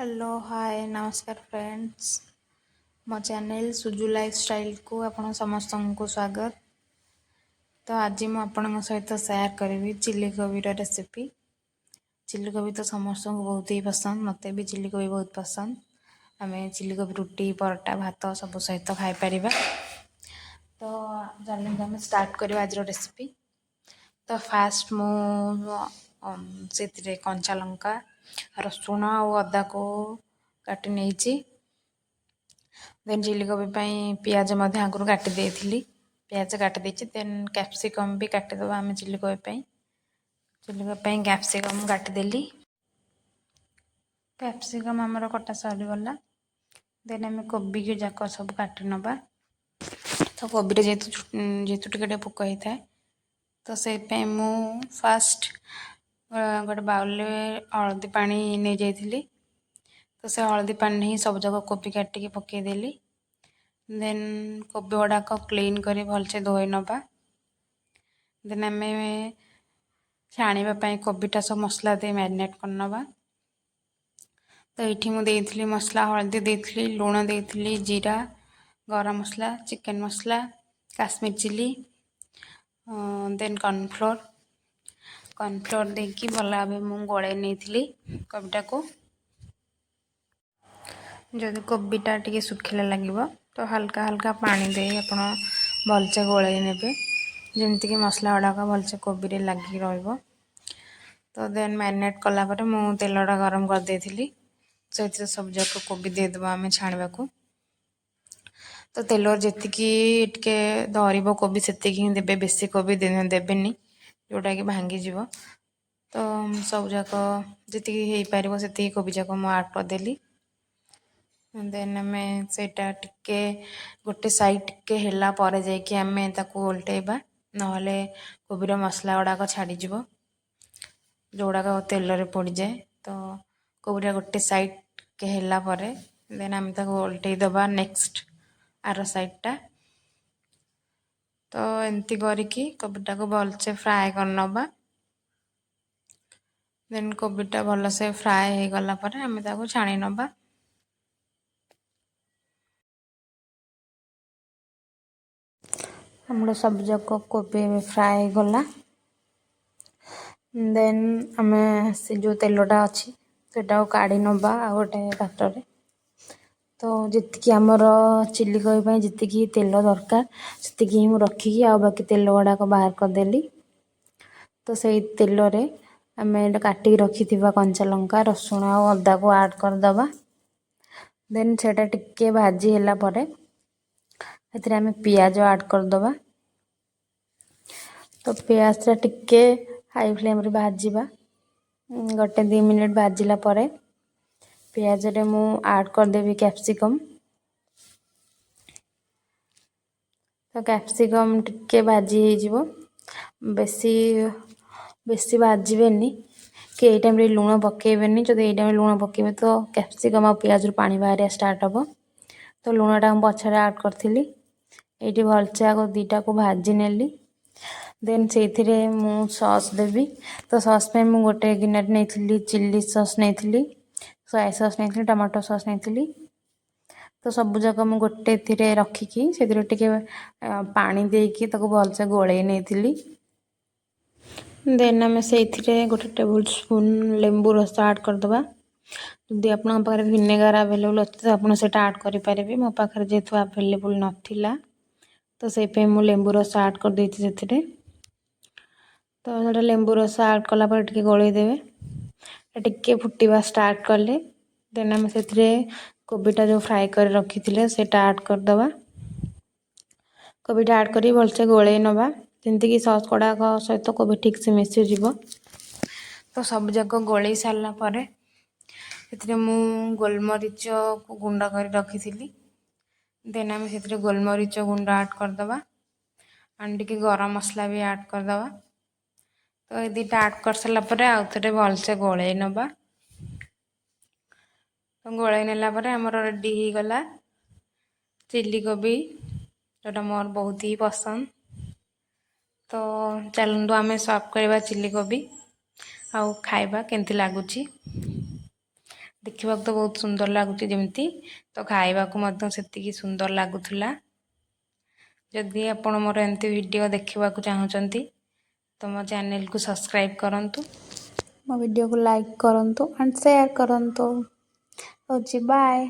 Hello hi नमस्कार friends मो channel सुजु lifestyle को आपण समस्त को स्वागत। तो आज मु आपण सहित शेयर करी चिल्ली कोबी रेसिपी। चिल्ली कोबी तो समस्त को बहुत ही पसंद, मत भी चिल्ली कोबी बहुत पसंद। आम चिल्ली कोबी रुटी परोटा भात सब सहित खाई पार। तो चलते आम स्टार्ट करवा आज रेसिपी। तो फास्ट से कंचा लंका रसुण और अदा को काटी नहीं। देन चिल्ली कोबी पियाज आगुरी काटी देती। पियाज काटी देती देन कैप्सिकम भी काटिदेवा आम चिल्ली कोबी। चिल्ली कोबी कैप्सिकम काटिदेली। कैप्सिकम आमर कटा सरीगला। देन आम कोबी की जाक सब काटी नवा। तो कोबी जेहेतु टे पोक होता है तो से मु फास्ट गोटे बाउल हलदी पानी नहीं जाइली। तो से हलदी पानी ही सब जगह कोबी काटिकी पकईदेली। देन कोबी गुड़ाक क्लीन कर भलसे धोई नवा। देन आम छाणापी कोबीटा सब मसला दे मैरिनेट करनवा। तो ये मुझे मसला हलदी देती, लुण देती, जीरा, गरम मसला, चिकेन मसला, काश्मीर चिली, देन कॉर्नफ्लोर देकी भल भाव मुझे गोले नहीं कोबीटा को। जदि कोबीटा टी सुखिला लगे तो हल्का हल्का पानी दे आप भलसे गोल ने जमीक मसला गुड़ाक भलसे कोबी लगी रो। तो देन मैरिनेट कलापर मु तेलटा गरम कर देती। से सब जाक कोबी देदेबा आम छाणा को। तो तेल जी धर कोबी से देवे, बेसी कोबी देवेनि जोटा कि भांगी। तो सब जाक जी पार से कोबी जाक मुझे आड करदेली। देन आम से गोटे साइड टिके ହେଲା ପରେ ଯାଇକି ଆମେ ତାକୁ ଓଲଟେଇବା, ନହେଲେ କୋବିର ମସଲା ଗୁଡ଼ାକ ଛାଡ଼ିଯିବ ଯେଉଁଗୁଡ଼ାକ ତେଲରେ ପୋଡ଼ିଯାଏ। ତ କୋବିଟା गोटे साइड टिके ହେଲା ପରେ देन ଆମେ ତାକୁ ଓଲଟେଇ ଦେବା ନେକ୍ସଟ आर साइडटा। तो एमती करके कोबिटाको भलसे फ्राए करनवा। देन कोबिटा भलसे फ्राए हो गला पर आम ताको छाणी नवा। हमरो सब जक कोबी फ्राए गला। देन आम से जो तेलटा अच्छी सेटा काढ़ी नवा आ गोटे पात्र। तो जी आमर चिल्ली कोबी जी तेल दरकार से रखिकी आ बाकी तेल गुड़ाक बाहर करदेली। तो से तेल रे आम काटिक रखि कंचा लंका रसुण और अदा को आड करदवा। देन सेटा टिके भाजी होला परे से आम पियाज आड करदवा। तो पियाजटा टिके हाई फ्लेम रे भाजवा। गोटे 2 मिनट भाजिला परे पियाज रे मु आड करदेवी कैप्सिकम। तो कैप्सिकम टिके भाजी हो बेसी बेसी भाजबेनि कि ये टाइम लुण पकेबेनि। जो ये टाइम लुण पकेबे तो कैप्सिकम और पियाज रू पानी बाहर स्टार्ट हम। तो लुणटा पछरे आड करी ये भलसे आग दुईटा को भाजी नेली। देन से मु सॉस देवी। तो सॉस पे मु गोटे गिनार नहीं चिल्ली सॉस नहीं, सोया सॉस नहीं, टमाटो सॉस नहीं। तो सब जाक मुझे गोटे थी रखिकी से पानी देकी भलसे गोले नहीं। देन आम से गोटे टेबल स्पून लेंबू रस आड करदे। जदि आप विनेगार आवेलेबल अच्छे तो आप आड करेंगे। मो पाखे जेहेतु आवेलेबल नाला तो से मुझे लेंबू रस आड कर देती से। तो लेंबू रस आड कलापर टे गोलेदेवे टे फुटवा स्टार्ट कले। देन आम से कोबीटा जो फ्राए कर रखी से आड करदे। कोबीटा आड कर भलसे गोले नवा जमीक सॉस गुड़ाक सहित कोबी ठीक से मिसीज। तो सब जाक गोले सारापर से मु गोलमरीच को गुंड कर रखी। देन आम से गोलमरीच गुंड आड करदे एंड टे गरम मसला भी आड करदे। तो ये दुटा आड कर सारापर आउ थे भलसे गोले नवा। तो गोले नेलापर आमर रेडी हो गला चिल्ली कोबी जोटा मोर बहुत ही पसंद। तो चलतु आम सर्व करवा चिल्ली कोबी आउ खाइबा केमती लगुच। ଦେଖିବାକୁ ତ ବହୁତ ସୁନ୍ଦର ଲାଗୁଛି ଯେମିତି, ତ ଖାଇବାକୁ ମଧ୍ୟ ସେତିକି ସୁନ୍ଦର ଲାଗୁଥିଲା। ଯଦି ଆପଣ ମୋର ଏମିତି ଭିଡ଼ିଓ ଦେଖିବାକୁ ଚାହୁଁଛନ୍ତି ତ ମୋ ଚ୍ୟାନେଲକୁ ସବସ୍କ୍ରାଇବ୍ କରନ୍ତୁ, ମୋ ଭିଡ଼ିଓକୁ ଲାଇକ୍ କରନ୍ତୁ ଆଣ୍ଡ ସେୟାର କରନ୍ତୁ। ରହୁଛି, ବାଏ।